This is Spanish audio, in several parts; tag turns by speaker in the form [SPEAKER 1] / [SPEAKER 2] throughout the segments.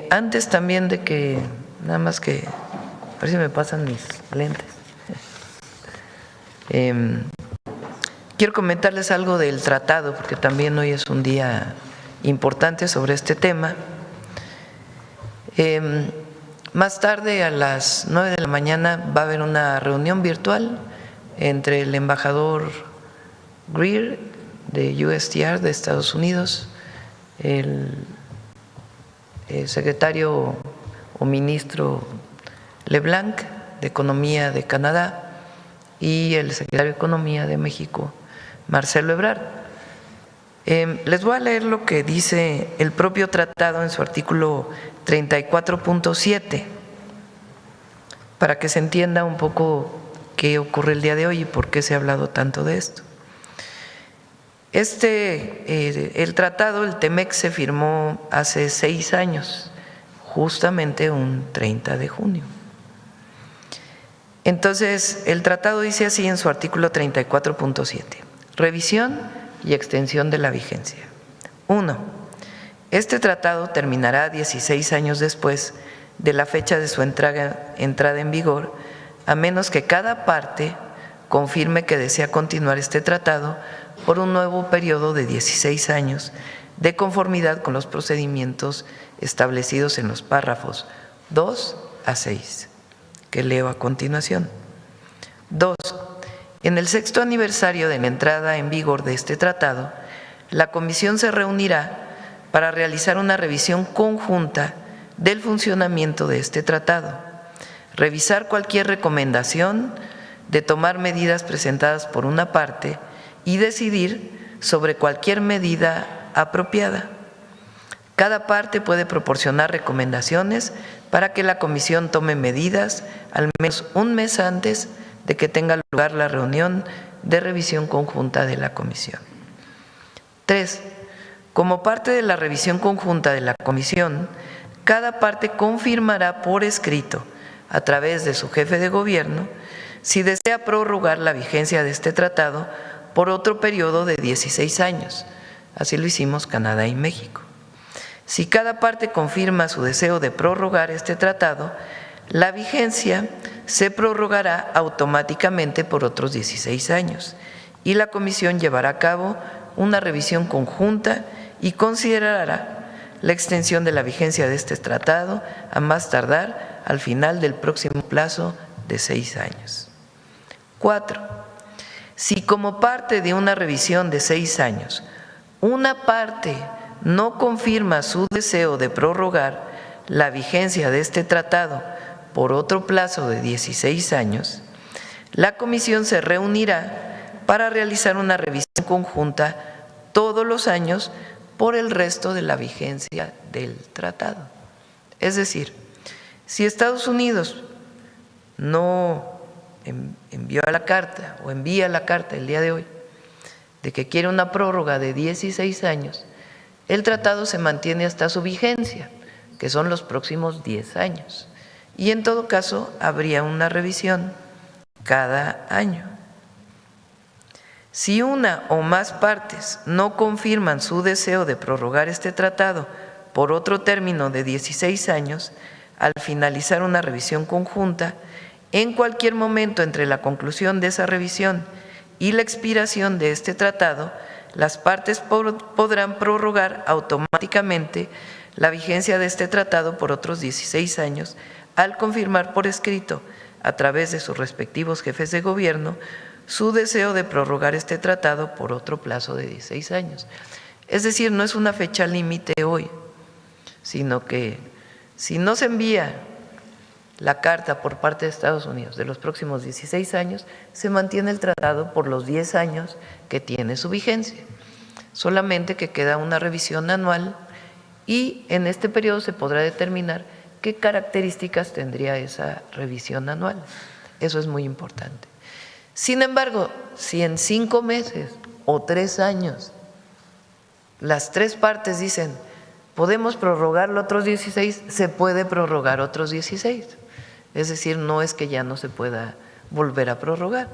[SPEAKER 1] Antes también de que, nada más que, a ver si me pasan mis lentes. Quiero comentarles algo del tratado, porque también hoy es un día importante sobre este tema. Más tarde, a las 9 de la mañana, va a haber una reunión virtual entre el embajador Greer de USTR de Estados Unidos, el secretario o ministro LeBlanc de Economía de Canadá y el secretario de Economía de México, Marcelo Ebrard. Les voy a leer lo que dice el propio tratado en su artículo 34.7 para que se entienda un poco qué ocurre el día de hoy y por qué se ha hablado tanto de esto. El tratado, el TEMEC, se firmó hace 6 años, justamente un 30 de junio. Entonces, el tratado dice así en su artículo 34.7, revisión y extensión de la vigencia. 1. Este tratado terminará 16 años después de la fecha de su entrada en vigor, a menos que cada parte confirme que desea continuar este tratado por un nuevo periodo de 16 años, de conformidad con los procedimientos establecidos en los párrafos 2 a 6, que leo a continuación. 2. En el 6º aniversario de la entrada en vigor de este tratado, la Comisión se reunirá para realizar una revisión conjunta del funcionamiento de este tratado, revisar cualquier recomendación de tomar medidas presentadas por una parte y decidir sobre cualquier medida apropiada. Cada parte puede proporcionar recomendaciones para que la Comisión tome medidas al menos un mes antes de que tenga lugar la reunión de revisión conjunta de la Comisión. 3. Como parte de la revisión conjunta de la Comisión, cada parte confirmará por escrito, a través de su jefe de gobierno, si desea prorrogar la vigencia de este tratado por otro periodo de 16 años. Así lo hicimos Canadá y México. Si cada parte confirma su deseo de prorrogar este tratado, la vigencia se prorrogará automáticamente por otros 16 años y la Comisión llevará a cabo una revisión conjunta y considerará la extensión de la vigencia de este tratado a más tardar al final del próximo plazo de 6 años. 4. Si como parte de una revisión de 6 años, una parte no confirma su deseo de prorrogar la vigencia de este tratado por otro plazo de 16 años, la Comisión se reunirá para realizar una revisión conjunta todos los años por el resto de la vigencia del tratado. Es decir, si Estados Unidos no envió la carta o envía la carta el día de hoy de que quiere una prórroga de 16 años, el tratado se mantiene hasta su vigencia, que son los próximos 10 años. Y en todo caso, habría una revisión cada año. Si una o más partes no confirman su deseo de prorrogar este tratado por otro término de 16 años, al finalizar una revisión conjunta, en cualquier momento entre la conclusión de esa revisión y la expiración de este tratado, las partes podrán prorrogar automáticamente la vigencia de este tratado por otros 16 años al confirmar por escrito, a través de sus respectivos jefes de gobierno, su deseo de prorrogar este tratado por otro plazo de 16 años. Es decir, no es una fecha límite hoy, sino que si no se envía la carta por parte de Estados Unidos de los próximos 16 años, se mantiene el tratado por los 10 años que tiene su vigencia. Solamente que queda una revisión anual y en este periodo se podrá determinar qué características tendría esa revisión anual. Eso es muy importante. Sin embargo, si en 5 meses o 3 años las 3 partes dicen podemos prorrogarlo otros 16, se puede prorrogar otros 16. Es decir, no es que ya no se pueda volver a prorrogar.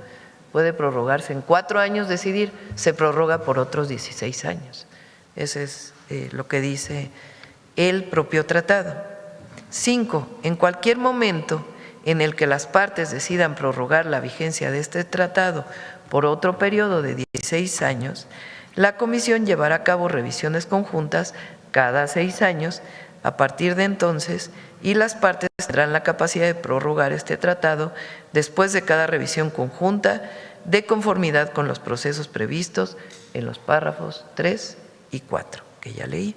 [SPEAKER 1] Puede prorrogarse en 4 años, decidir, se prorroga por otros 16 años. Eso es lo que dice el propio tratado. 5. En cualquier momento en el que las partes decidan prorrogar la vigencia de este tratado por otro periodo de 16 años, la Comisión llevará a cabo revisiones conjuntas cada 6 años a partir de entonces, y las partes tendrán la capacidad de prorrogar este tratado después de cada revisión conjunta de conformidad con los procesos previstos en los párrafos 3 y 4, que ya leí.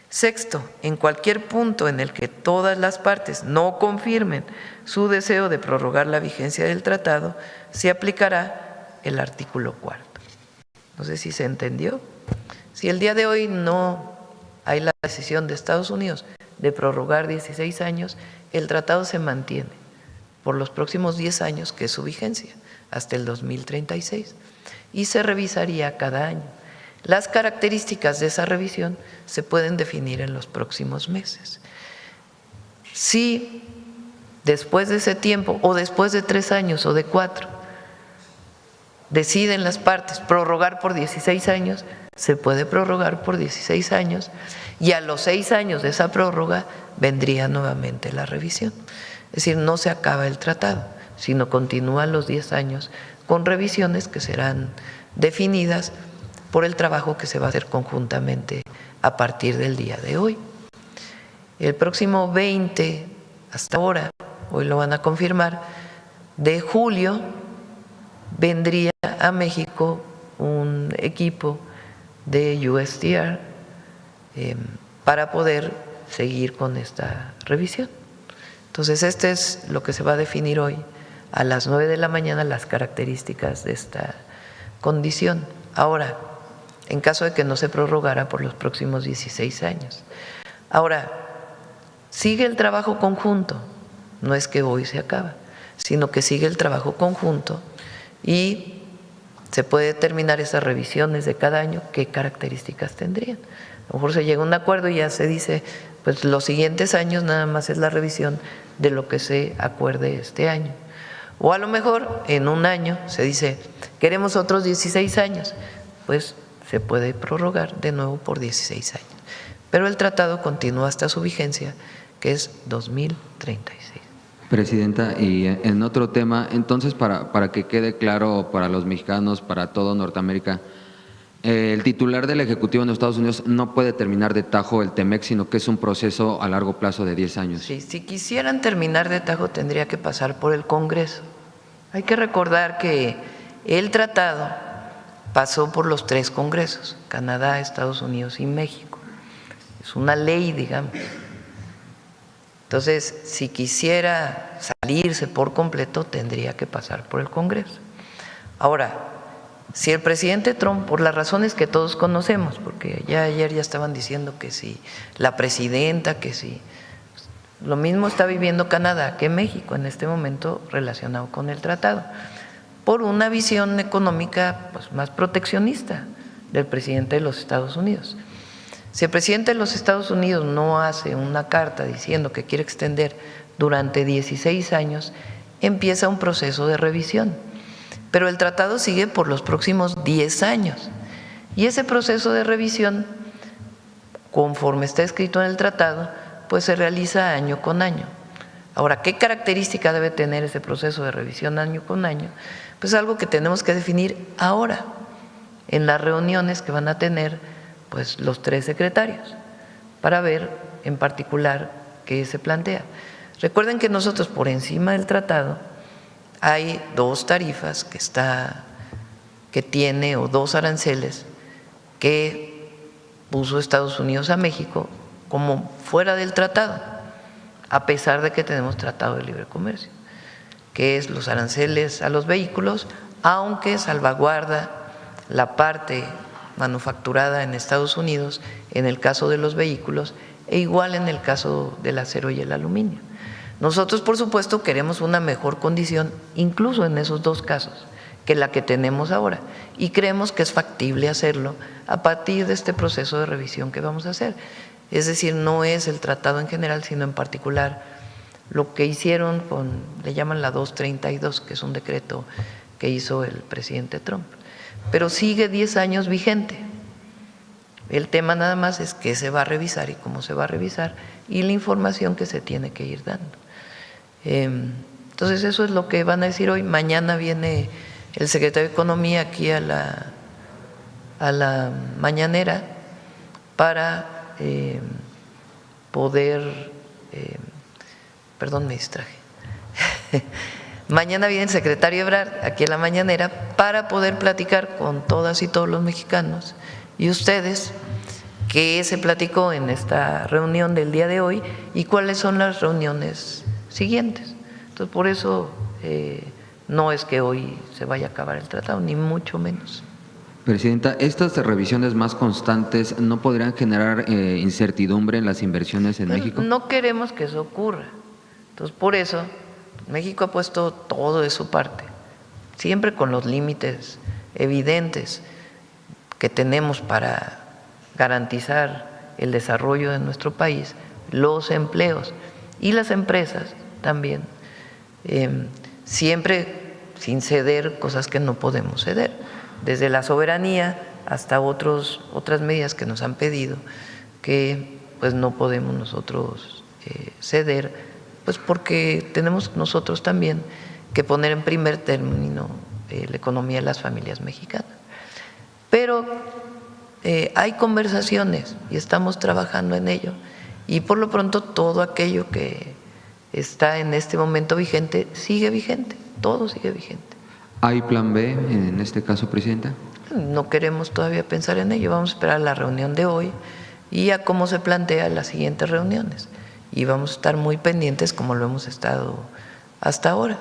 [SPEAKER 1] 6. En cualquier punto en el que todas las partes no confirmen su deseo de prorrogar la vigencia del tratado, se aplicará el artículo 4. No sé si se entendió. Si el día de hoy no hay la decisión de Estados Unidos de prorrogar 16 años, el tratado se mantiene por los próximos 10 años, que es su vigencia, hasta el 2036, y se revisaría cada año. Las características de esa revisión se pueden definir en los próximos meses. Si después de ese tiempo, o después de 3 años o de 4, deciden las partes prorrogar por 16 años, se puede prorrogar por 16 años, y a los 6 años de esa prórroga vendría nuevamente la revisión. Es decir, no se acaba el tratado, sino continúan los 10 años con revisiones que serán definidas por el trabajo que se va a hacer conjuntamente a partir del día de hoy. El próximo 20, hasta ahora, hoy lo van a confirmar, de julio vendría a México un equipo de USTR para poder seguir con esta revisión. Entonces, este es lo que se va a definir hoy a las 9 de la mañana, las características de esta condición. Ahora, en caso de que no se prorrogara por los próximos 16 años. Ahora, sigue el trabajo conjunto, no es que hoy se acaba, sino que sigue el trabajo conjunto y se puede determinar esas revisiones de cada año, qué características tendrían. A lo mejor se llega a un acuerdo y ya se dice, pues los siguientes años nada más es la revisión de lo que se acuerde este año. O a lo mejor en un año se dice, queremos otros 16 años, pues se puede prorrogar de nuevo por 16 años. Pero el tratado continúa hasta su vigencia, que es 2036.
[SPEAKER 2] Presidenta, y en otro tema, entonces para que quede claro para los mexicanos, para todo Norteamérica, el titular del Ejecutivo en los Estados Unidos no puede terminar de tajo el TEMEC, sino que es un proceso a largo plazo de 10 años.
[SPEAKER 1] Sí, si quisieran terminar de tajo tendría que pasar por el Congreso. Hay que recordar que el tratado pasó por los 3 congresos, Canadá, Estados Unidos y México. Es una ley, digamos. Entonces, si quisiera salirse por completo, tendría que pasar por el Congreso. Ahora, si el presidente Trump, por las razones que todos conocemos, porque ya ayer ya estaban diciendo que si la presidenta, que si… Lo mismo está viviendo Canadá que México en este momento relacionado con el tratado, por una visión económica pues, más proteccionista del presidente de los Estados Unidos. Si el presidente de los Estados Unidos no hace una carta diciendo que quiere extender durante 16 años, empieza un proceso de revisión. Pero el tratado sigue por los próximos 10 años. Y ese proceso de revisión, conforme está escrito en el tratado, pues se realiza año con año. Ahora, ¿qué característica debe tener ese proceso de revisión año con año? Pues algo que tenemos que definir ahora, en las reuniones que van a tener pues, los 3 secretarios, para ver en particular qué se plantea. Recuerden que nosotros por encima del tratado hay 2 tarifas que tiene, o 2 aranceles que puso Estados Unidos a México como fuera del tratado, a pesar de que tenemos tratado de libre comercio, que es los aranceles a los vehículos, aunque salvaguarda la parte manufacturada en Estados Unidos en el caso de los vehículos e igual en el caso del acero y el aluminio. Nosotros, por supuesto, queremos una mejor condición, incluso en esos 2 casos, que la que tenemos ahora, y creemos que es factible hacerlo a partir de este proceso de revisión que vamos a hacer. Es decir, no es el tratado en general, sino en particular lo que hicieron le llaman la 232, que es un decreto que hizo el presidente Trump. Pero sigue 10 años vigente. El tema nada más es qué se va a revisar y cómo se va a revisar y la información que se tiene que ir dando. Entonces eso es lo que van a decir hoy. Mañana viene el secretario de Economía aquí a la mañanera para poder… perdón, me distraje. Mañana viene el secretario Ebrard aquí a la mañanera para poder platicar con todas y todos los mexicanos y ustedes qué se platicó en esta reunión del día de hoy y cuáles son las reuniones siguientes. Entonces, por eso no es que hoy se vaya a acabar el tratado, ni mucho menos.
[SPEAKER 2] Presidenta, ¿estas revisiones más constantes no podrían generar incertidumbre en las inversiones en México?
[SPEAKER 1] No queremos que eso ocurra. Entonces, por eso México ha puesto todo de su parte, siempre con los límites evidentes que tenemos para garantizar el desarrollo de nuestro país, los empleos y las empresas también, siempre sin ceder cosas que no podemos ceder, desde la soberanía hasta otras medidas que nos han pedido que pues no podemos nosotros ceder, pues porque tenemos nosotros también que poner en primer término la economía de las familias mexicanas. Pero hay conversaciones y estamos trabajando en ello y por lo pronto todo aquello que está en este momento vigente sigue vigente, todo sigue vigente.
[SPEAKER 2] ¿Hay plan B en este caso, Presidenta?
[SPEAKER 1] No queremos todavía pensar en ello, vamos a esperar la reunión de hoy y a cómo se plantean las siguientes reuniones y vamos a estar muy pendientes como lo hemos estado hasta ahora.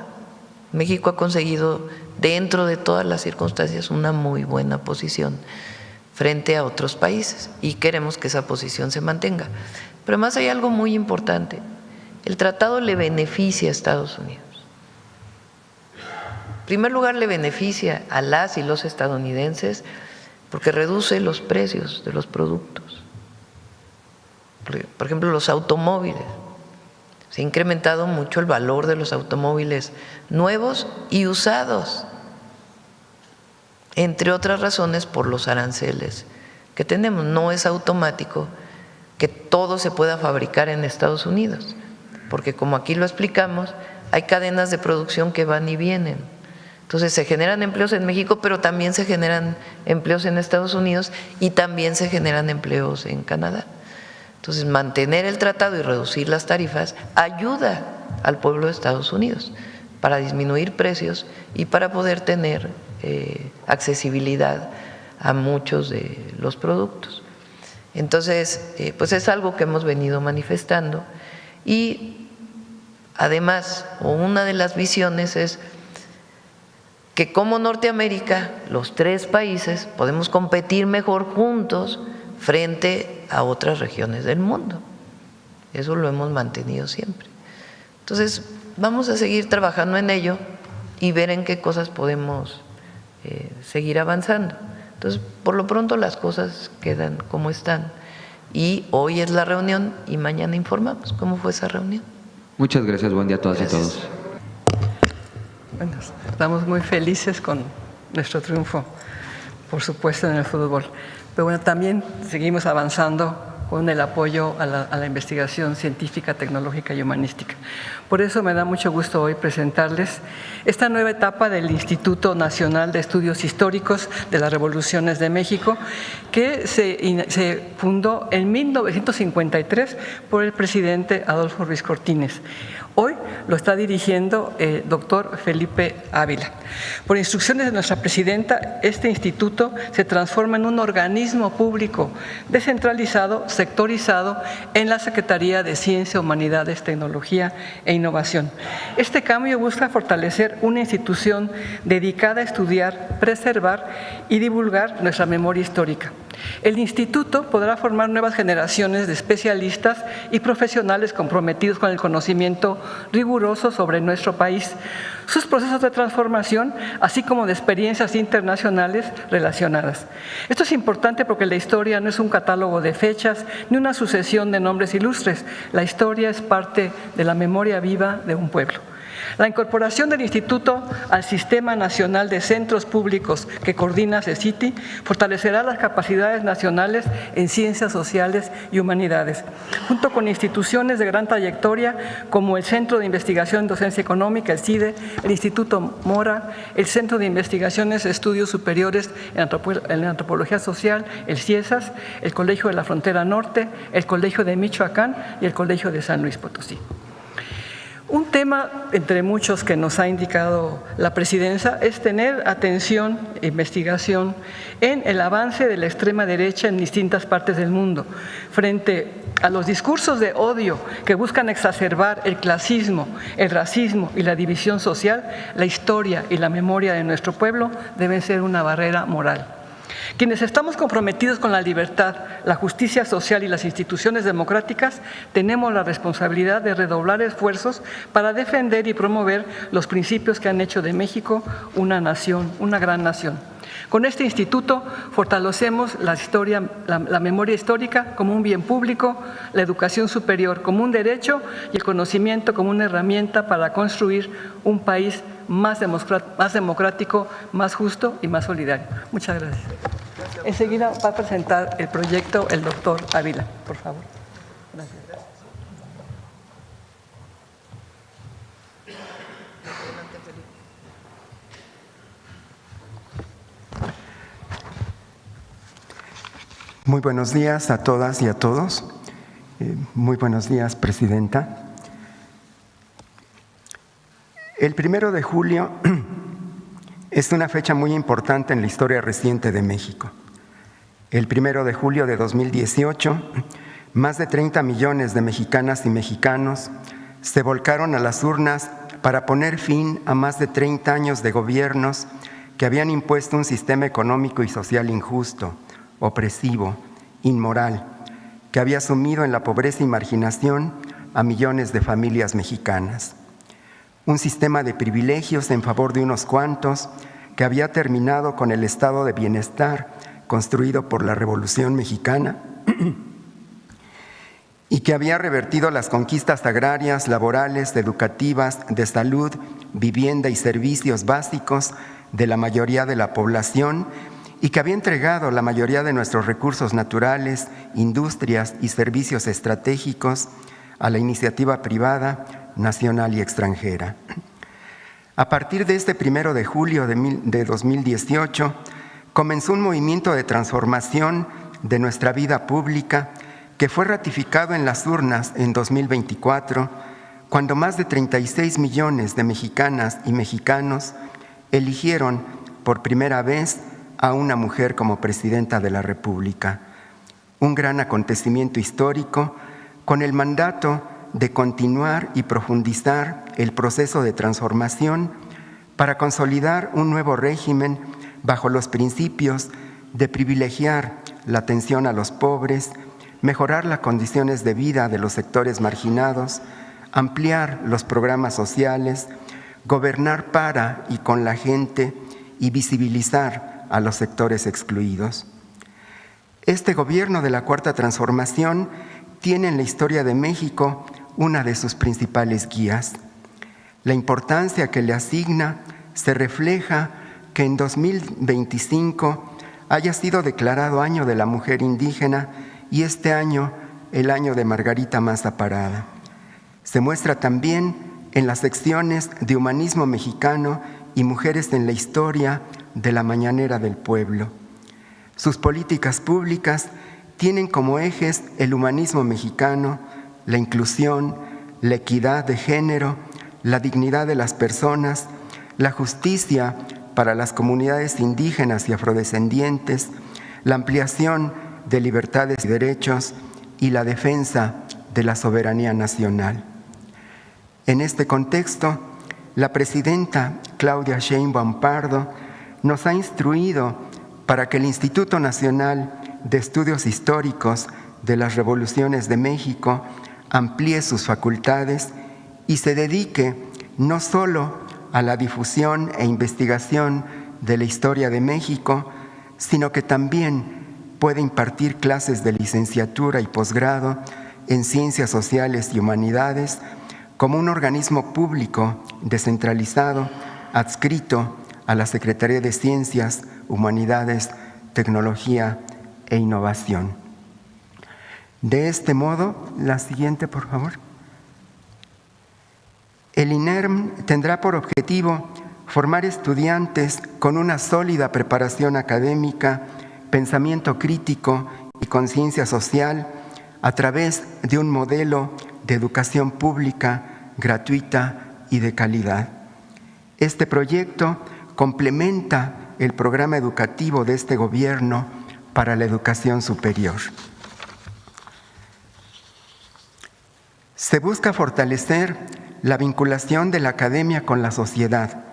[SPEAKER 1] México ha conseguido dentro de todas las circunstancias una muy buena posición frente a otros países y queremos que esa posición se mantenga. Pero además hay algo muy importante, el tratado le beneficia a Estados Unidos. En primer lugar, le beneficia a las y los estadounidenses porque reduce los precios de los productos. Por ejemplo, los automóviles. Se ha incrementado mucho el valor de los automóviles nuevos y usados, entre otras razones por los aranceles que tenemos. No es automático que todo se pueda fabricar en Estados Unidos, porque como aquí lo explicamos, hay cadenas de producción que van y vienen. Entonces se generan empleos en México, pero también se generan empleos en Estados Unidos y también se generan empleos en Canadá. Entonces mantener el tratado y reducir las tarifas ayuda al pueblo de Estados Unidos para disminuir precios y para poder tener accesibilidad a muchos de los productos. Entonces, pues es algo que hemos venido manifestando y además, una de las visiones es que como Norteamérica, los tres países podemos competir mejor juntos frente a otras regiones del mundo. Eso lo hemos mantenido siempre. Entonces, vamos a seguir trabajando en ello y ver en qué cosas podemos seguir avanzando. Entonces, por lo pronto las cosas quedan como están y hoy es la reunión y mañana informamos cómo fue esa reunión.
[SPEAKER 2] Muchas gracias, buen día a todas y todos.
[SPEAKER 3] Bueno, estamos muy felices con nuestro triunfo, por supuesto, en el fútbol. Pero bueno, también seguimos avanzando con el apoyo a la investigación científica, tecnológica y humanística. Por eso me da mucho gusto hoy presentarles esta nueva etapa del Instituto Nacional de Estudios Históricos de las Revoluciones de México, que se fundó en 1953 por el presidente Adolfo Ruiz Cortines. Hoy lo está dirigiendo el doctor Felipe Ávila. Por instrucciones de nuestra presidenta, este instituto se transforma en un organismo público descentralizado, sectorizado en la Secretaría de Ciencia, Humanidades, Tecnología e Innovación. Este cambio busca fortalecer una institución dedicada a estudiar, preservar y divulgar nuestra memoria histórica. El instituto podrá formar nuevas generaciones de especialistas y profesionales comprometidos con el conocimiento riguroso sobre nuestro país, sus procesos de transformación, así como de experiencias internacionales relacionadas. Esto es importante porque la historia no es un catálogo de fechas ni una sucesión de nombres ilustres. La historia es parte de la memoria viva de un pueblo. La incorporación del Instituto al Sistema Nacional de Centros Públicos que coordina CECITI fortalecerá las capacidades nacionales en ciencias sociales y humanidades, junto con instituciones de gran trayectoria como el Centro de Investigación en Docencia Económica, el CIDE, el Instituto Mora, el Centro de Investigaciones y Estudios Superiores en Antropología Social, el CIESAS, el Colegio de la Frontera Norte, el Colegio de Michoacán y el Colegio de San Luis Potosí. Un tema entre muchos que nos ha indicado la presidencia es tener atención e investigación en el avance de la extrema derecha en distintas partes del mundo. Frente a los discursos de odio que buscan exacerbar el clasismo, el racismo y la división social, la historia y la memoria de nuestro pueblo deben ser una barrera moral. Quienes estamos comprometidos con la libertad, la justicia social y las instituciones democráticas, tenemos la responsabilidad de redoblar esfuerzos para defender y promover los principios que han hecho de México una nación, una gran nación. Con este instituto fortalecemos la memoria histórica como un bien público, la educación superior como un derecho y el conocimiento como una herramienta para construir un país más democrático, más justo y más solidario. Muchas gracias. Enseguida va a presentar el proyecto el doctor Ávila, por favor. Gracias.
[SPEAKER 4] Muy buenos días a todas y a todos. Muy buenos días, Presidenta. El 1 de julio es una fecha muy importante en la historia reciente de México. El 1 de julio de 2018, más de 30 millones de mexicanas y mexicanos se volcaron a las urnas para poner fin a más de 30 años de gobiernos que habían impuesto un sistema económico y social injusto, opresivo, inmoral, que había sumido en la pobreza y marginación a millones de familias mexicanas. Un sistema de privilegios en favor de unos cuantos que había terminado con el estado de bienestar construido por la Revolución Mexicana y que había revertido las conquistas agrarias, laborales, educativas, de salud, vivienda y servicios básicos de la mayoría de la población y que había entregado la mayoría de nuestros recursos naturales, industrias y servicios estratégicos a la iniciativa privada, nacional y extranjera. A partir de este 1 de julio de 2018, comenzó un movimiento de transformación de nuestra vida pública que fue ratificado en las urnas en 2024, cuando más de 36 millones de mexicanas y mexicanos eligieron por primera vez a una mujer como presidenta de la República. Un gran acontecimiento histórico con el mandato de continuar y profundizar el proceso de transformación para consolidar un nuevo régimen bajo los principios de privilegiar la atención a los pobres, mejorar las condiciones de vida de los sectores marginados, ampliar los programas sociales, gobernar para y con la gente y visibilizar a los sectores excluidos. Este gobierno de la Cuarta Transformación tiene en la historia de México una de sus principales guías. La importancia que le asigna se refleja que en 2025 haya sido declarado Año de la Mujer Indígena y este año el Año de Margarita Maza Parada. Se muestra también en las secciones de Humanismo Mexicano y Mujeres en la Historia de la Mañanera del Pueblo. Sus políticas públicas tienen como ejes el humanismo mexicano, la inclusión, la equidad de género, la dignidad de las personas, la justicia para las comunidades indígenas y afrodescendientes, la ampliación de libertades y derechos y la defensa de la soberanía nacional. En este contexto, la presidenta Claudia Sheinbaum Pardo nos ha instruido para que el Instituto Nacional de Estudios Históricos de las Revoluciones de México amplíe sus facultades y se dedique no solo a la difusión e investigación de la historia de México, sino que también puede impartir clases de licenciatura y posgrado en Ciencias Sociales y Humanidades como un organismo público descentralizado adscrito a la Secretaría de Ciencias, Humanidades, Tecnología e Innovación. De este modo, la siguiente, por favor. El INERM tendrá por objetivo formar estudiantes con una sólida preparación académica, pensamiento crítico y conciencia social a través de un modelo de educación pública, gratuita y de calidad. Este proyecto complementa el programa educativo de este gobierno para la educación superior. Se busca fortalecer la vinculación de la academia con la sociedad,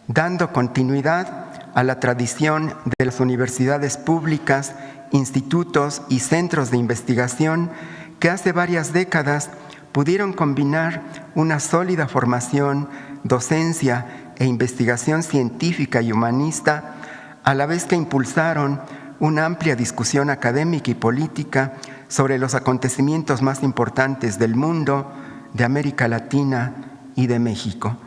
[SPEAKER 4] dando continuidad a la tradición de las universidades públicas, institutos y centros de investigación que hace varias décadas pudieron combinar una sólida formación, docencia e investigación científica y humanista, a la vez que impulsaron una amplia discusión académica y política sobre los acontecimientos más importantes del mundo, de América Latina y de México.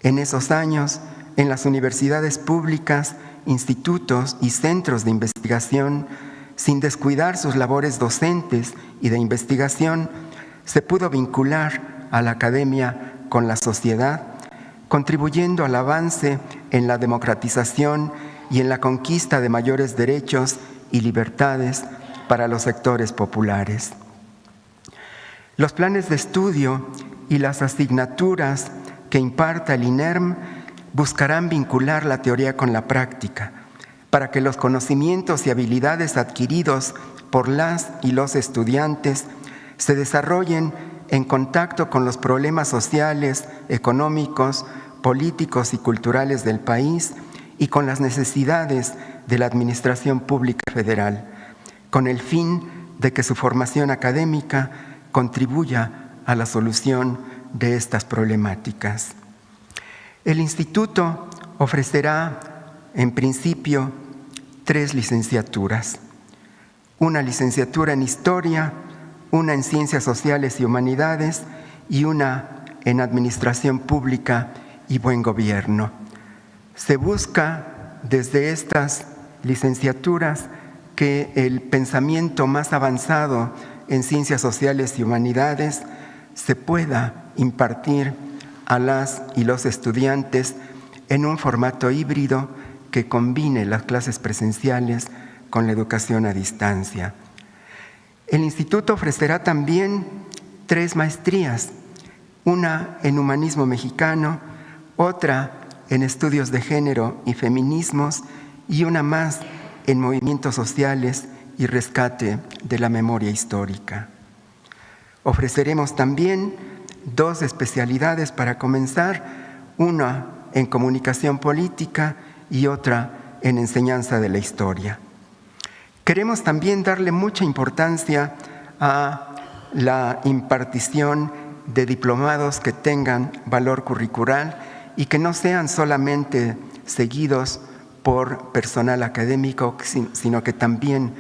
[SPEAKER 4] En esos años, en las universidades públicas, institutos y centros de investigación, sin descuidar sus labores docentes y de investigación, se pudo vincular a la academia con la sociedad, contribuyendo al avance en la democratización y en la conquista de mayores derechos y libertades para los sectores populares. Los planes de estudio y las asignaturas que imparta el INERM buscarán vincular la teoría con la práctica, para que los conocimientos y habilidades adquiridos por las y los estudiantes se desarrollen en contacto con los problemas sociales, económicos, políticos y culturales del país y con las necesidades de la Administración Pública Federal, con el fin de que su formación académica contribuya a la solución de estas problemáticas. El instituto ofrecerá, en principio, 3 licenciaturas: una licenciatura en Historia, una en Ciencias Sociales y Humanidades y una en Administración Pública y Buen Gobierno. Se busca desde estas licenciaturas que el pensamiento más avanzado en Ciencias Sociales y Humanidades se pueda impartir a las y los estudiantes en un formato híbrido que combine las clases presenciales con la educación a distancia. El instituto ofrecerá también 3 maestrías, una en Humanismo Mexicano, otra en Estudios de Género y Feminismos y una más en Movimientos Sociales y Rescate de la Memoria Histórica. Ofreceremos también 2 especialidades para comenzar, una en Comunicación Política y otra en Enseñanza de la Historia. Queremos también darle mucha importancia a la impartición de diplomados que tengan valor curricular y que no sean solamente seguidos por personal académico, sino que también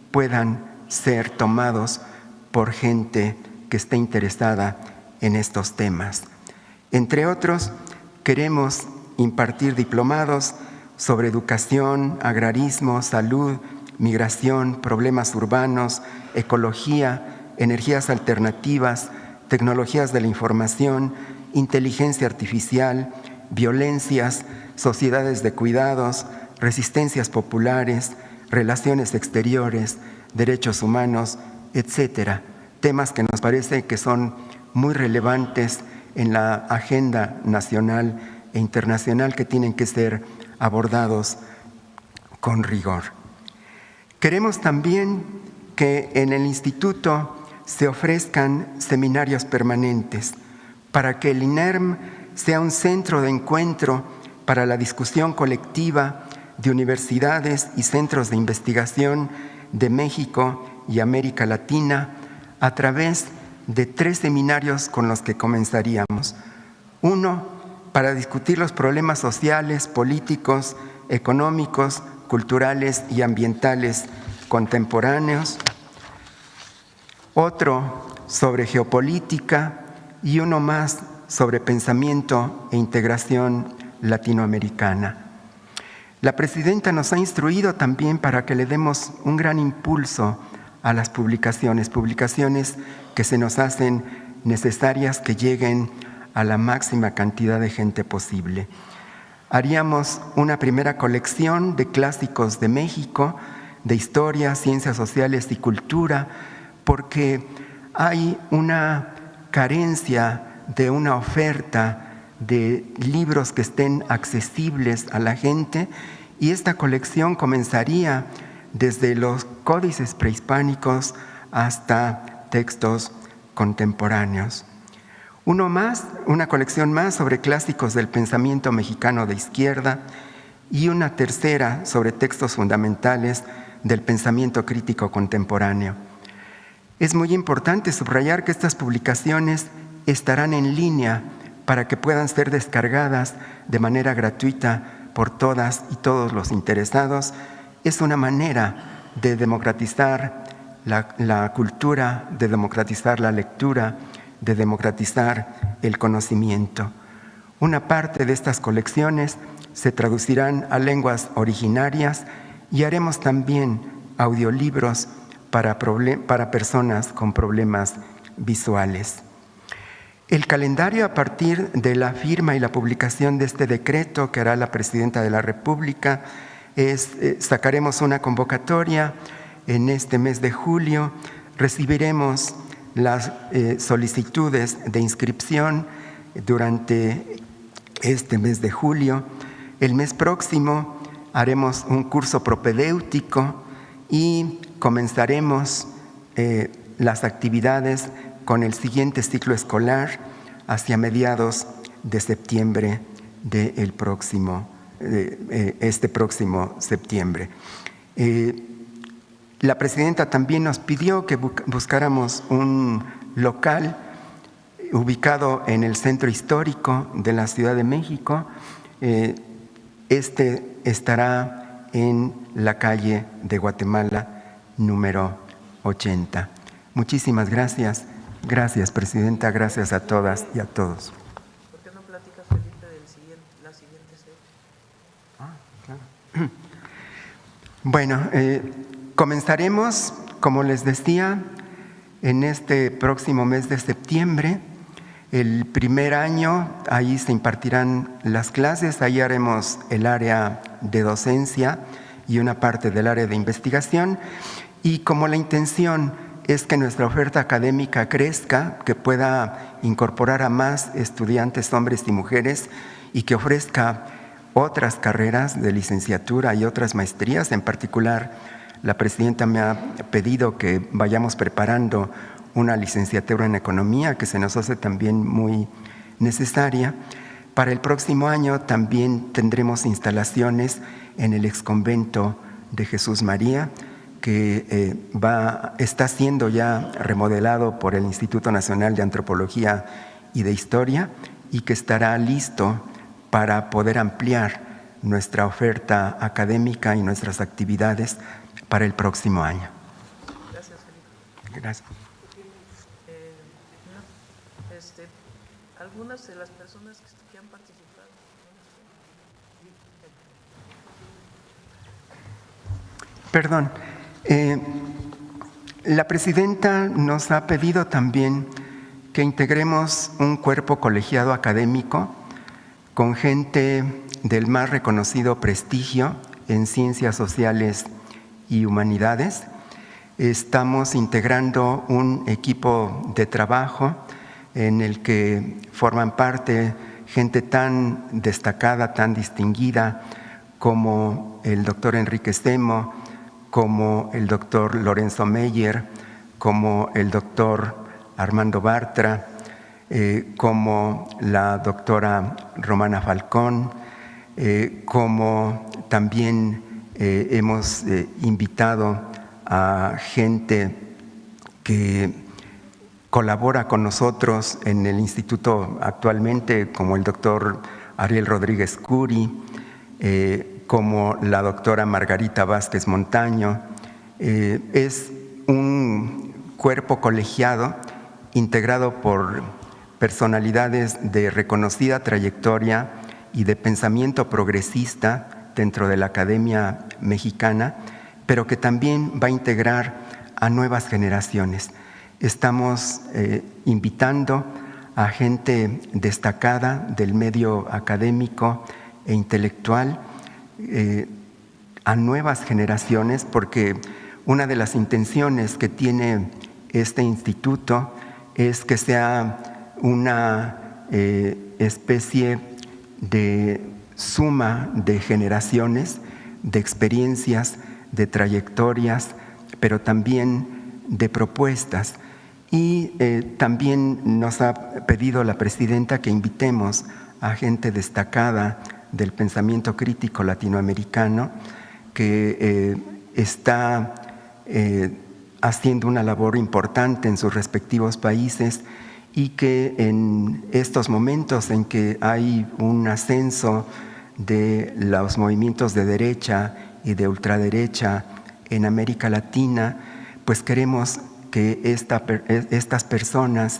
[SPEAKER 4] puedan ser tomados por gente que esté interesada en estos temas. Entre otros, queremos impartir diplomados sobre educación, agrarismo, salud, migración, problemas urbanos, ecología, energías alternativas, tecnologías de la información, inteligencia artificial, violencias, sociedades de cuidados, resistencias populares, relaciones exteriores, derechos humanos, etcétera. Temas que nos parece que son muy relevantes en la agenda nacional e internacional que tienen que ser abordados con rigor. Queremos también que en el instituto se ofrezcan seminarios permanentes para que el INERM sea un centro de encuentro para la discusión colectiva de universidades y centros de investigación de México y América Latina a través de 3 seminarios con los que comenzaríamos. Uno, para discutir los problemas sociales, políticos, económicos, culturales y ambientales contemporáneos. Otro sobre geopolítica, y uno más sobre pensamiento e integración latinoamericana. La presidenta nos ha instruido también para que le demos un gran impulso a las publicaciones que se nos hacen necesarias que lleguen a la máxima cantidad de gente posible. Haríamos una primera colección de clásicos de México, de historia, ciencias sociales y cultura, porque hay una carencia de una oferta de libros que estén accesibles a la gente, y esta colección comenzaría desde los códices prehispánicos hasta textos contemporáneos. Una colección más sobre clásicos del pensamiento mexicano de izquierda, y una tercera sobre textos fundamentales del pensamiento crítico contemporáneo. Es muy importante subrayar que estas publicaciones estarán en línea para que puedan ser descargadas de manera gratuita por todas y todos los interesados. Es una manera de democratizar la cultura, de democratizar la lectura, de democratizar el conocimiento. Una parte de estas colecciones se traducirán a lenguas originarias y haremos también audiolibros para personas con problemas visuales. El calendario a partir de la firma y la publicación de este decreto que hará la Presidenta de la República sacaremos una convocatoria en este mes de julio, recibiremos las solicitudes de inscripción durante este mes de julio. El mes próximo haremos un curso propedéutico y comenzaremos las actividades con el siguiente ciclo escolar hacia mediados de septiembre este próximo septiembre. La presidenta también nos pidió que buscáramos un local ubicado en el centro histórico de la Ciudad de México. Este estará en la calle de Guatemala número 80. Muchísimas gracias. Gracias, presidenta. Gracias a todas y a todos.
[SPEAKER 1] ¿Por qué no platicas, Felipe, de la siguiente serie?
[SPEAKER 4] Claro. Bueno, comenzaremos, como les decía, en este próximo mes de septiembre. El primer año, ahí se impartirán las clases, ahí haremos el área de docencia y una parte del área de investigación. Y como la intención es que nuestra oferta académica crezca, que pueda incorporar a más estudiantes, hombres y mujeres, y que ofrezca otras carreras de licenciatura y otras maestrías. En particular, la presidenta me ha pedido que vayamos preparando una licenciatura en economía, que se nos hace también muy necesaria. Para el próximo año también tendremos instalaciones en el exconvento de Jesús María, que está siendo ya remodelado por el Instituto Nacional de Antropología y de Historia, y que estará listo para poder ampliar nuestra oferta académica y nuestras actividades para el próximo año.
[SPEAKER 1] Gracias, Felipe.
[SPEAKER 4] Gracias.
[SPEAKER 1] Algunas de las personas que han participado.
[SPEAKER 4] Perdón. La presidenta nos ha pedido también que integremos un cuerpo colegiado académico con gente del más reconocido prestigio en ciencias sociales y humanidades. Estamos integrando un equipo de trabajo en el que forman parte gente tan destacada, tan distinguida como el doctor Enrique Semo, como el doctor Lorenzo Meyer, como el doctor Armando Bartra, como la doctora Romana Falcón, como también hemos invitado a gente que colabora con nosotros en el instituto actualmente, como el doctor Ariel Rodríguez Curi, como la doctora Margarita Vázquez Montaño. Es un cuerpo colegiado integrado por personalidades de reconocida trayectoria y de pensamiento progresista dentro de la Academia Mexicana, pero que también va a integrar a nuevas generaciones. Estamos invitando a gente destacada del medio académico e intelectual, a nuevas generaciones, porque una de las intenciones que tiene este instituto es que sea una especie de suma de generaciones, de experiencias, de trayectorias, pero también de propuestas. Y también nos ha pedido la presidenta que invitemos a gente destacada del pensamiento crítico latinoamericano que está haciendo una labor importante en sus respectivos países y que en estos momentos en que hay un ascenso de los movimientos de derecha y de ultraderecha en América Latina, pues queremos que estas personas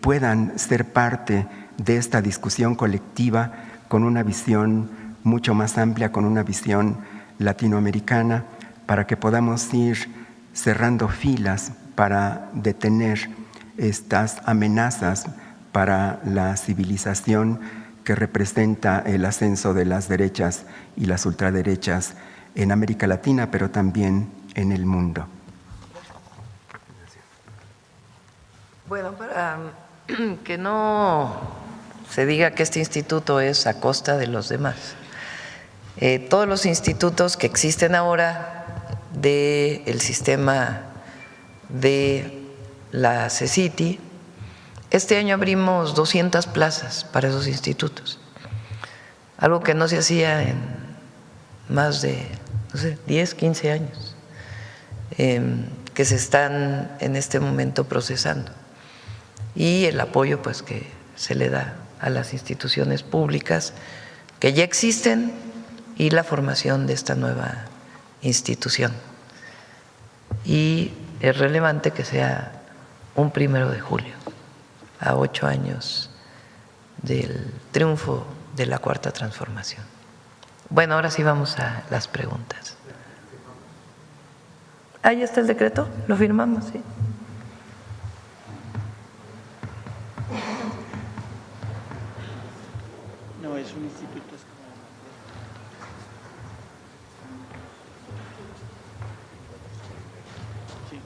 [SPEAKER 4] puedan ser parte de esta discusión colectiva con una visión mucho más amplia, con una visión latinoamericana, para que podamos ir cerrando filas para detener estas amenazas para la civilización que representa el ascenso de las derechas y las ultraderechas en América Latina, pero también en el mundo.
[SPEAKER 1] Bueno, para que no se diga que este instituto es a costa de los demás, todos los institutos que existen ahora del sistema de la CECITI, este año abrimos 200 plazas para esos institutos, algo que no se hacía en más de, no sé, 10, 15 años, que se están en este momento procesando, y el apoyo pues que se le da a las instituciones públicas que ya existen y la formación de esta nueva institución. Y es relevante que sea un 1 de julio, a 8 años del triunfo de la Cuarta Transformación. Bueno, ahora sí vamos a las preguntas. Ahí está el decreto, lo firmamos, sí.
[SPEAKER 5] No, es un instituto. Sí.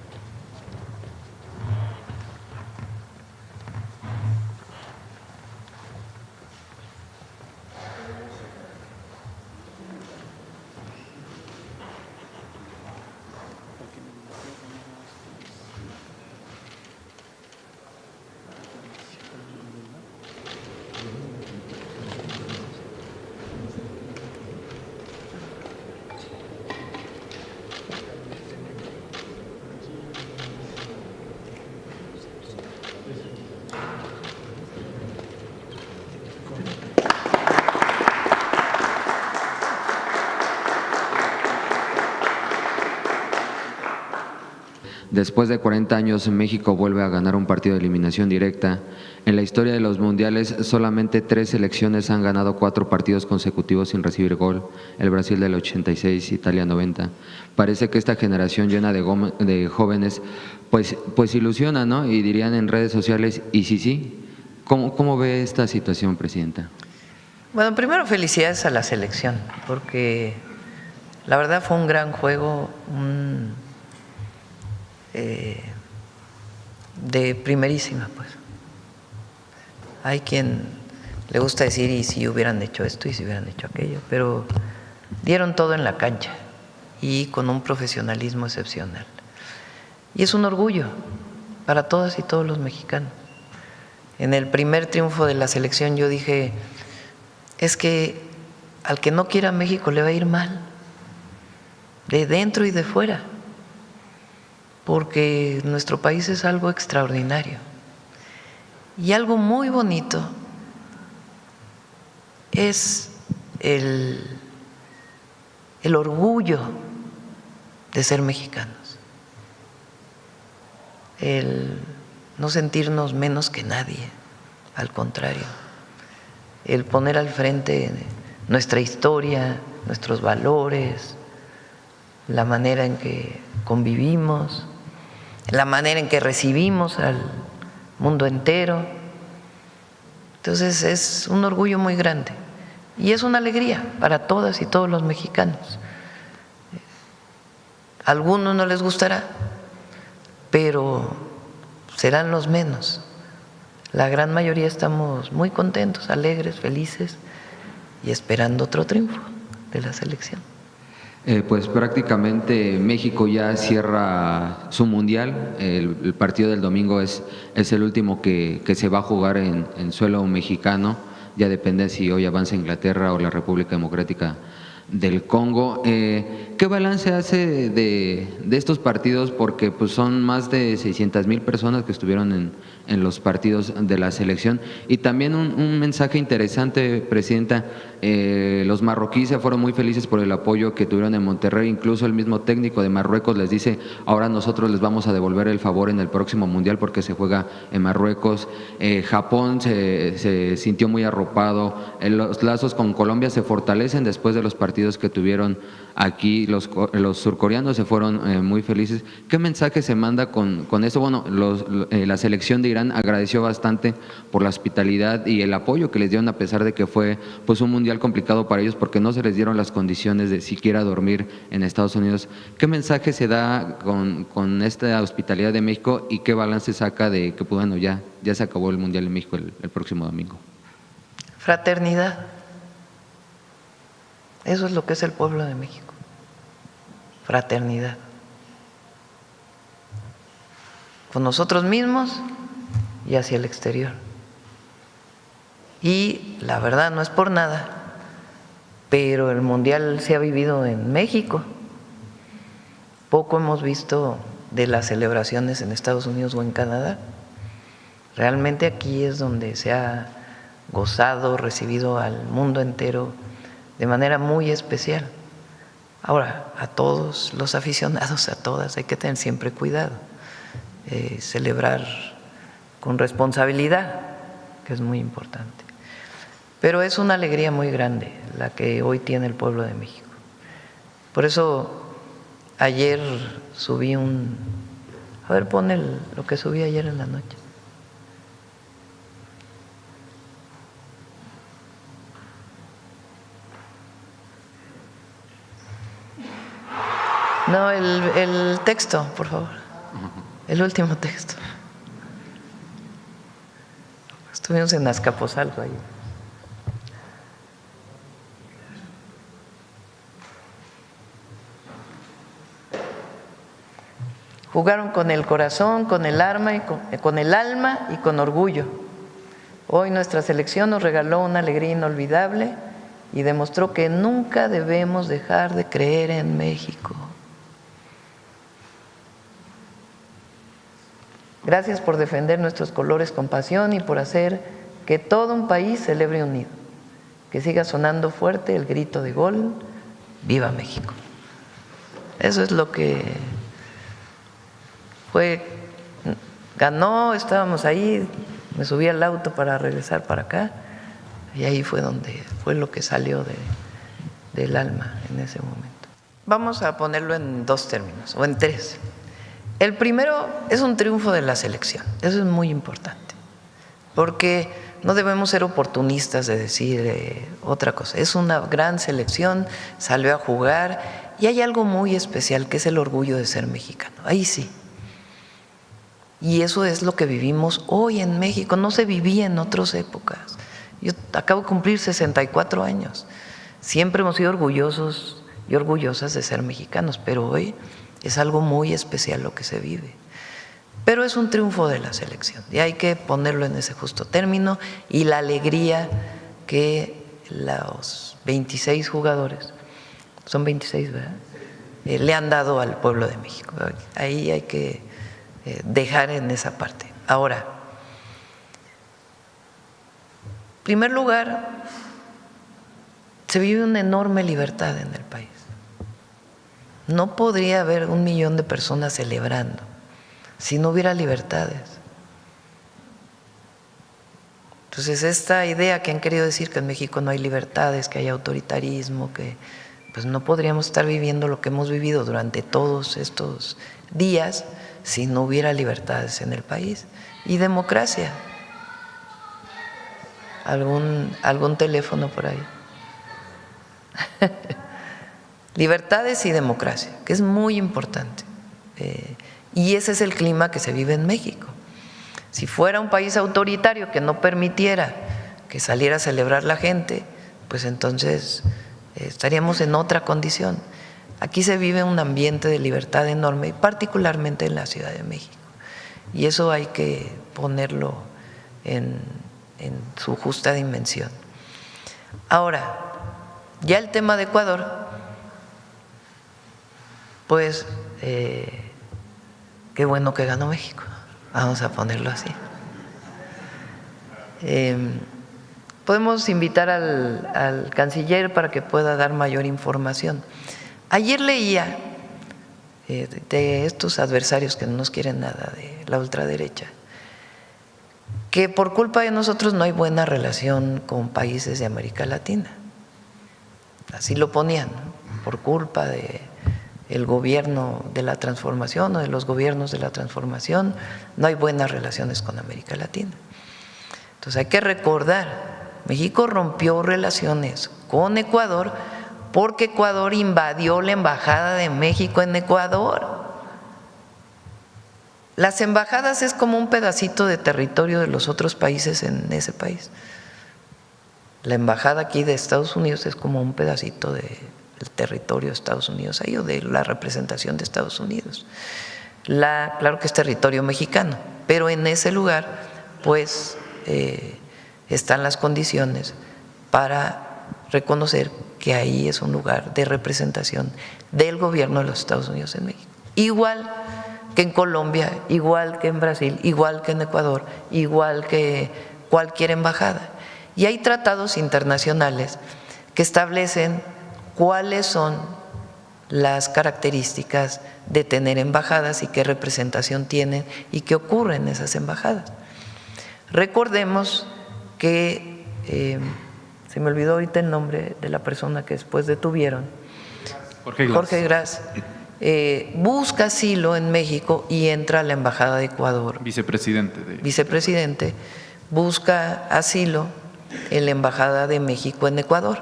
[SPEAKER 2] Después de 40 años, México vuelve a ganar un partido de eliminación directa. En la historia de los mundiales, solamente 3 selecciones han ganado 4 partidos consecutivos sin recibir gol. El Brasil del 86, Italia 90. Parece que esta generación llena de jóvenes pues ilusiona, ¿no? Y dirían en redes sociales, ¿y sí? ¿Cómo ve esta situación, presidenta?
[SPEAKER 1] Bueno, primero felicidades a la selección, porque la verdad fue un gran juego, de primerísima, pues. Hay quien le gusta decir, y si hubieran hecho esto, y si hubieran hecho aquello, pero dieron todo en la cancha y con un profesionalismo excepcional. Y es un orgullo para todas y todos los mexicanos. En el primer triunfo de la selección yo dije, es que al que no quiera México le va a ir mal, de dentro y de fuera, porque nuestro país es algo extraordinario. Y algo muy bonito es el orgullo de ser mexicanos, el no sentirnos menos que nadie, al contrario. El poner al frente nuestra historia, nuestros valores, la manera en que convivimos, la manera en que recibimos al mundo entero. Entonces es un orgullo muy grande y es una alegría para todas y todos los mexicanos. A algunos no les gustará, pero serán los menos. La gran mayoría estamos muy contentos, alegres, felices y esperando otro triunfo de la selección.
[SPEAKER 2] Pues prácticamente México ya cierra su mundial. El partido del domingo es el último que se va a jugar en suelo mexicano. Ya depende si hoy avanza Inglaterra o la República Democrática del Congo. ¿Qué balance hace de estos partidos? Porque pues son más de 600,000 personas que estuvieron en los partidos de la selección. Y también un mensaje interesante, Presidenta, los marroquíes se fueron muy felices por el apoyo que tuvieron en Monterrey. Incluso el mismo técnico de Marruecos les dice, ahora nosotros les vamos a devolver el favor en el próximo Mundial porque se juega en Marruecos. Japón se sintió muy arropado. Los lazos con Colombia se fortalecen después de los partidos que tuvieron aquí. Los surcoreanos se fueron muy felices. ¿Qué mensaje se manda con eso? Bueno, la selección de Irán agradeció bastante por la hospitalidad y el apoyo que les dieron, a pesar de que fue pues un mundial complicado para ellos porque no se les dieron las condiciones de siquiera dormir en Estados Unidos. ¿Qué mensaje se da con esta hospitalidad de México y qué balance saca de que bueno, ya se acabó el Mundial en México el próximo domingo?
[SPEAKER 1] Fraternidad. Eso es lo que es el pueblo de México. Fraternidad. Con nosotros mismos y hacia el exterior. Y la verdad, no es por nada, pero el Mundial se ha vivido en México. Poco hemos visto de las celebraciones en Estados Unidos o en Canadá. Realmente aquí es donde se ha gozado, recibido al mundo entero de manera muy especial. Ahora, a todos los aficionados, a todas, hay que tener siempre cuidado, celebrar con responsabilidad, que es muy importante. Pero es una alegría muy grande la que hoy tiene el pueblo de México. Por eso ayer subí a ver, pon lo que subí ayer en la noche. No, el texto, por favor. El último texto. Estuvimos en Azcapotzalco ahí. Jugaron con el corazón, con el alma y con orgullo. Hoy nuestra selección nos regaló una alegría inolvidable y demostró que nunca debemos dejar de creer en México. Gracias por defender nuestros colores con pasión y por hacer que todo un país celebre unido. Que siga sonando fuerte el grito de gol, ¡Viva México! Eso es lo que ganó, estábamos ahí, me subí al auto para regresar para acá y ahí fue lo que salió del alma en ese momento. Vamos a ponerlo en dos términos o en tres. El primero es un triunfo de la selección, eso es muy importante, porque no debemos ser oportunistas de decir otra cosa. Es una gran selección, salió a jugar y hay algo muy especial que es el orgullo de ser mexicano, ahí sí. Y eso es lo que vivimos hoy en México, no se vivía en otras épocas. Yo acabo de cumplir 64 años, siempre hemos sido orgullosos y orgullosas de ser mexicanos, pero hoy es algo muy especial lo que se vive. Pero es un triunfo de la selección y hay que ponerlo en ese justo término y la alegría que los 26 jugadores, son 26, ¿verdad? Le han dado al pueblo de México. Ahí hay que dejar en esa parte. Ahora, en primer lugar, se vive una enorme libertad en el país. No podría haber 1 millón de personas celebrando si no hubiera libertades. Entonces, esta idea que han querido decir que en México no hay libertades, que hay autoritarismo, que pues no podríamos estar viviendo lo que hemos vivido durante todos estos días si no hubiera libertades en el país. Y democracia. ¿Algún teléfono por ahí? Libertades y democracia, que es muy importante. Y ese es el clima que se vive en México. Si fuera un país autoritario que no permitiera que saliera a celebrar la gente, pues entonces estaríamos en otra condición. Aquí se vive un ambiente de libertad enorme, particularmente en la Ciudad de México. Y eso hay que ponerlo en su justa dimensión. Ahora, ya el tema de Ecuador, pues qué bueno que ganó México, vamos a ponerlo así. Podemos invitar al canciller para que pueda dar mayor información. Ayer leía de estos adversarios que no nos quieren nada, de la ultraderecha, que por culpa de nosotros no hay buena relación con países de América Latina. Así lo ponían, ¿no? Por culpa del gobierno de la transformación o de los gobiernos de la transformación, no hay buenas relaciones con América Latina. Entonces hay que recordar, México rompió relaciones con Ecuador porque Ecuador invadió la embajada de México en Ecuador. Las embajadas es como un pedacito de territorio de los otros países en ese país. La embajada aquí de Estados Unidos es como un pedacito del territorio de Estados Unidos ahí, o de la representación de Estados Unidos. Claro que es territorio mexicano, pero en ese lugar pues están las condiciones para reconocer que ahí es un lugar de representación del gobierno de los Estados Unidos en México. Igual que en Colombia, igual que en Brasil, igual que en Ecuador, igual que cualquier embajada. Y hay tratados internacionales que establecen cuáles son las características de tener embajadas y qué representación tienen y qué ocurre en esas embajadas. Recordemos que, se me olvidó ahorita el nombre de la persona que después detuvieron, Jorge Gras, busca asilo en México y entra a la embajada de Ecuador. Vicepresidente, busca asilo en la embajada de México en Ecuador.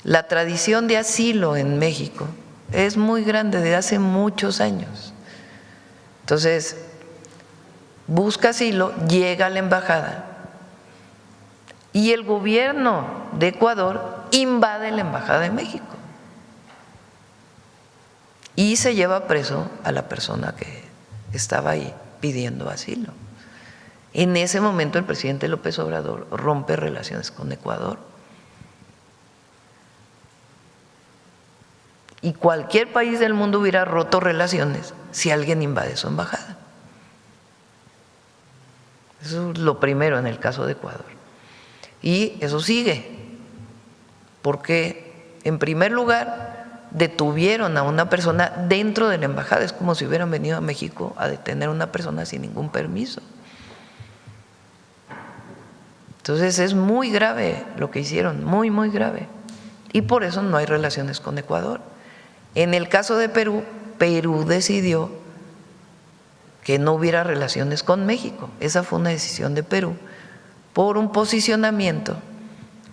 [SPEAKER 1] La tradición de asilo en México es muy grande, desde hace muchos años. Entonces, busca asilo, llega a la embajada y el gobierno de Ecuador invade la embajada de México y se lleva preso a la persona que estaba ahí pidiendo asilo. En ese momento el presidente López Obrador rompe relaciones con Ecuador. Y cualquier país del mundo hubiera roto relaciones si alguien invade su embajada. Eso es lo primero en el caso de Ecuador. Y eso sigue, porque en primer lugar detuvieron a una persona dentro de la embajada. Es como si hubieran venido a México a detener a una persona sin ningún permiso. Entonces es muy grave lo que hicieron, muy, muy grave. Y por eso no hay relaciones con Ecuador. En el caso de Perú, Perú decidió que no hubiera relaciones con México. Esa fue una decisión de Perú por un posicionamiento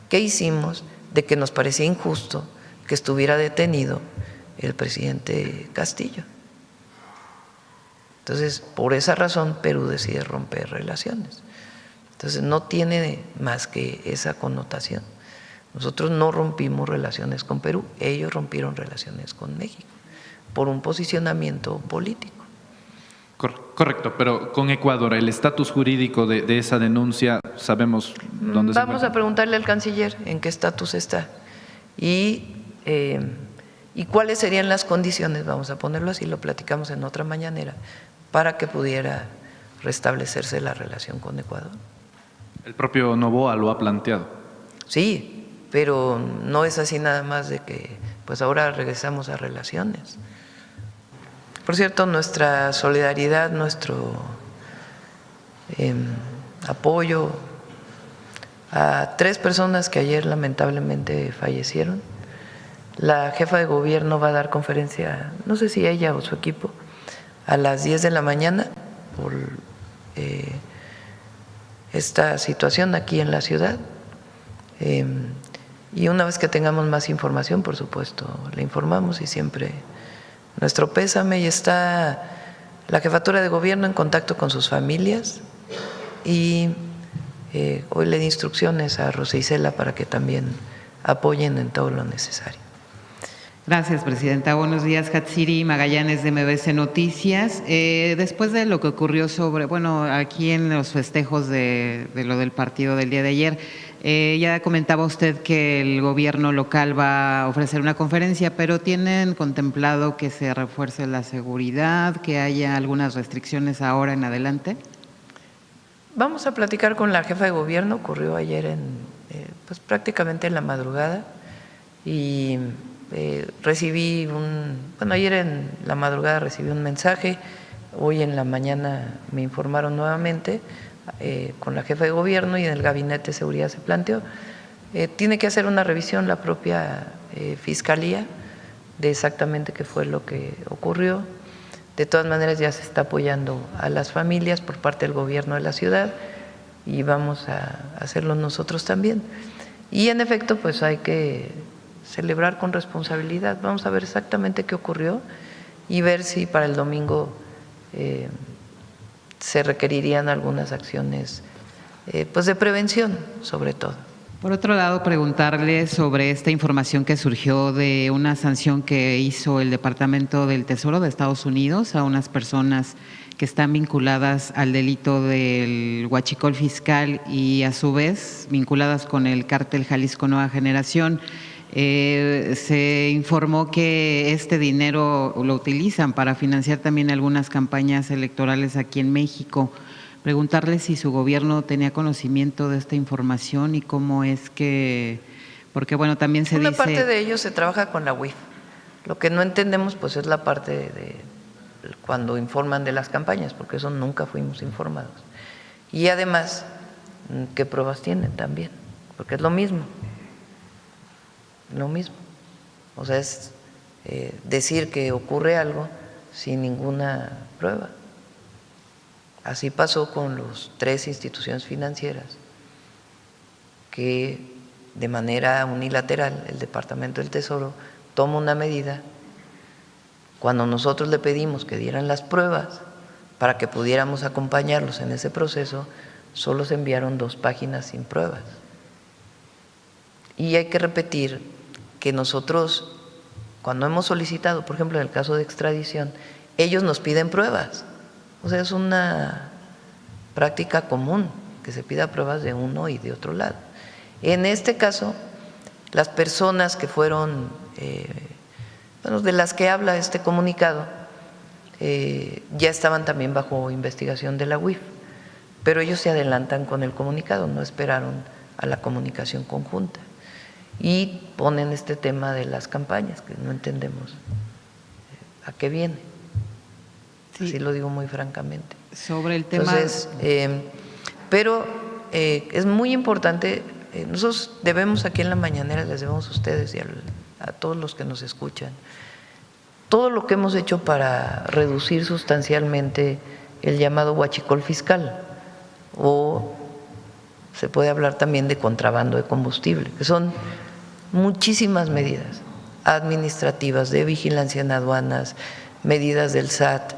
[SPEAKER 1] que hicimos de que nos parecía injusto que estuviera detenido el presidente Castillo. Entonces, por esa razón, Perú decide romper relaciones. Entonces, no tiene más que esa connotación. Nosotros no rompimos relaciones con Perú, ellos rompieron relaciones con México por un posicionamiento político.
[SPEAKER 5] Correcto, pero con Ecuador, el estatus jurídico de esa denuncia, ¿sabemos dónde se encuentra?
[SPEAKER 1] Vamos a preguntarle al canciller en qué estatus está y cuáles serían las condiciones, vamos a ponerlo así, lo platicamos en otra mañanera, para que pudiera restablecerse la relación con Ecuador.
[SPEAKER 5] El propio Noboa lo ha planteado.
[SPEAKER 1] Sí, pero no es así nada más de que pues ahora regresamos a relaciones. Por cierto, nuestra solidaridad, nuestro apoyo a 3 personas que ayer lamentablemente fallecieron. La jefa de gobierno va a dar conferencia, no sé si ella o su equipo, a las 10 de la mañana por esta situación aquí en la ciudad. Y una vez que tengamos más información, por supuesto, le informamos, y siempre nuestro pésame. Y está la jefatura de gobierno en contacto con sus familias, y hoy le di instrucciones a Rosa Isela para que también apoyen en todo lo necesario.
[SPEAKER 6] Gracias, presidenta. Buenos días, Hatsiri Magallanes de MBC Noticias. Después de lo que ocurrió aquí en los festejos de lo del partido del día de ayer, ya comentaba usted que el gobierno local va a ofrecer una conferencia, pero ¿tienen contemplado que se refuerce la seguridad, que haya algunas restricciones ahora en adelante?
[SPEAKER 1] Vamos a platicar con la jefa de gobierno. Ocurrió ayer pues prácticamente en la madrugada, y recibí ayer en la madrugada recibí un mensaje, hoy en la mañana me informaron nuevamente con la jefa de gobierno, y en el gabinete de seguridad se planteó. Tiene que hacer una revisión la propia fiscalía de exactamente qué fue lo que ocurrió. De todas maneras, ya se está apoyando a las familias por parte del gobierno de la ciudad, y vamos a hacerlo nosotros también. Y en efecto, pues hay que celebrar con responsabilidad. Vamos a ver exactamente qué ocurrió y ver si para el domingo se requerirían algunas acciones pues de prevención, sobre todo.
[SPEAKER 6] Por otro lado, preguntarle sobre esta información que surgió de una sanción que hizo el Departamento del Tesoro de Estados Unidos a unas personas que están vinculadas al delito del huachicol fiscal y a su vez vinculadas con el cártel Jalisco Nueva Generación. Se informó que este dinero lo utilizan para financiar también algunas campañas electorales aquí en México. Preguntarle si su gobierno tenía conocimiento de esta información y cómo es que, porque bueno, también se dice…
[SPEAKER 1] Una parte de ello se trabaja con la UIF. Lo que no entendemos pues es la parte de cuando informan de las campañas, porque eso nunca fuimos informados. Y además, ¿qué pruebas tienen también? Porque es lo mismo. Lo mismo. O sea, es decir que ocurre algo sin ninguna prueba. Así pasó con los 3 instituciones financieras que de manera unilateral el Departamento del Tesoro toma una medida. Cuando nosotros le pedimos que dieran las pruebas para que pudiéramos acompañarlos en ese proceso, solo se enviaron 2 páginas sin pruebas. Y hay que repetir que nosotros, cuando hemos solicitado, por ejemplo, en el caso de extradición, ellos nos piden pruebas. O sea, es una práctica común que se pida pruebas de uno y de otro lado. En este caso, las personas que fueron, de las que habla este comunicado, ya estaban también bajo investigación de la UIF, pero ellos se adelantan con el comunicado, no esperaron a la comunicación conjunta, y ponen este tema de las campañas, que no entendemos a qué viene. Sí. Así lo digo muy francamente.
[SPEAKER 6] Sobre el tema…
[SPEAKER 1] Entonces, pero es muy importante, nosotros debemos aquí en la mañanera, les debemos a ustedes y a todos los que nos escuchan, todo lo que hemos hecho para reducir sustancialmente el llamado huachicol fiscal, o se puede hablar también de contrabando de combustible, que son muchísimas medidas administrativas, de vigilancia en aduanas, medidas del SAT,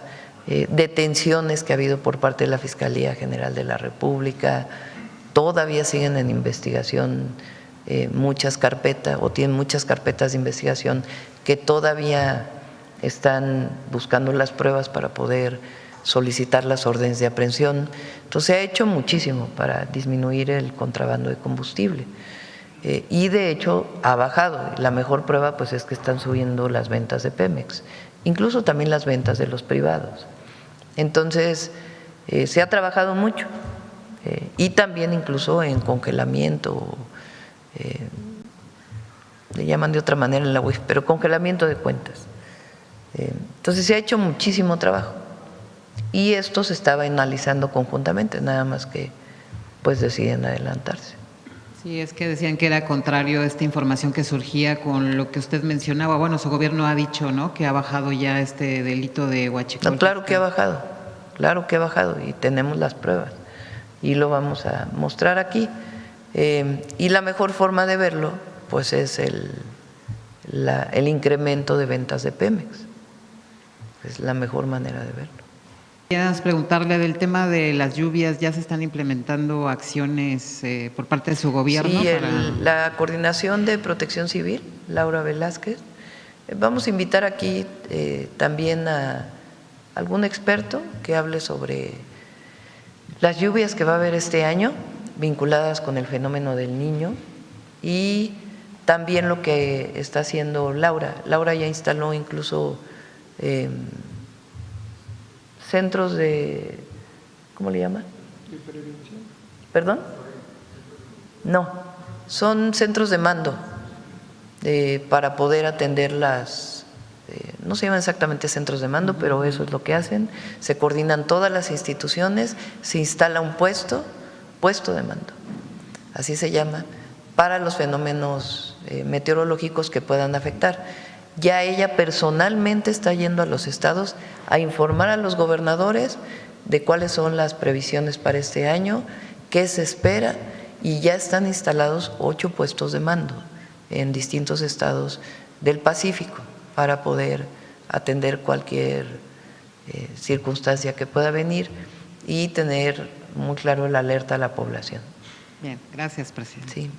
[SPEAKER 1] detenciones que ha habido por parte de la Fiscalía General de la República. Todavía siguen en investigación muchas carpetas, o tienen muchas carpetas de investigación que todavía están buscando las pruebas para poder solicitar las órdenes de aprehensión. Entonces se ha hecho muchísimo para disminuir el contrabando de combustible, y de hecho ha bajado. La mejor prueba pues es que están subiendo las ventas de Pemex, incluso también las ventas de los privados. Entonces se ha trabajado mucho, y también incluso en congelamiento, le llaman de otra manera en la UIF, pero congelamiento de cuentas. Entonces se ha hecho muchísimo trabajo, y esto se estaba analizando conjuntamente, nada más que pues deciden adelantarse.
[SPEAKER 6] Sí, es que decían que era contrario a esta información que surgía con lo que usted mencionaba. Bueno, su gobierno ha dicho, ¿no?, que ha bajado ya este delito de huachicol.
[SPEAKER 1] No, claro que ha bajado y tenemos las pruebas y lo vamos a mostrar aquí. Y la mejor forma de verlo, pues es el incremento de ventas de Pemex. Es la mejor manera de verlo.
[SPEAKER 6] Quería preguntarle del tema de las lluvias, ¿ya se están implementando acciones por parte de su gobierno?
[SPEAKER 1] Sí, la Coordinación de Protección Civil, Laura Velázquez. Vamos a invitar aquí también a algún experto que hable sobre las lluvias que va a haber este año vinculadas con el fenómeno del Niño y también lo que está haciendo Laura. Laura ya instaló incluso centros de, ¿cómo le llaman? ¿De prevención? ¿Perdón? No, son centros de mando para poder atender no se llaman exactamente centros de mando, pero eso es lo que hacen. Se coordinan todas las instituciones, se instala un puesto de mando, así se llama, para los fenómenos meteorológicos que puedan afectar. Ya ella personalmente está yendo a los estados a informar a los gobernadores de cuáles son las previsiones para este año, qué se espera, y ya están instalados 8 puestos de mando en distintos estados del Pacífico para poder atender cualquier circunstancia que pueda venir y tener muy claro la alerta a la población.
[SPEAKER 6] Bien, gracias, presidente.
[SPEAKER 1] Sí.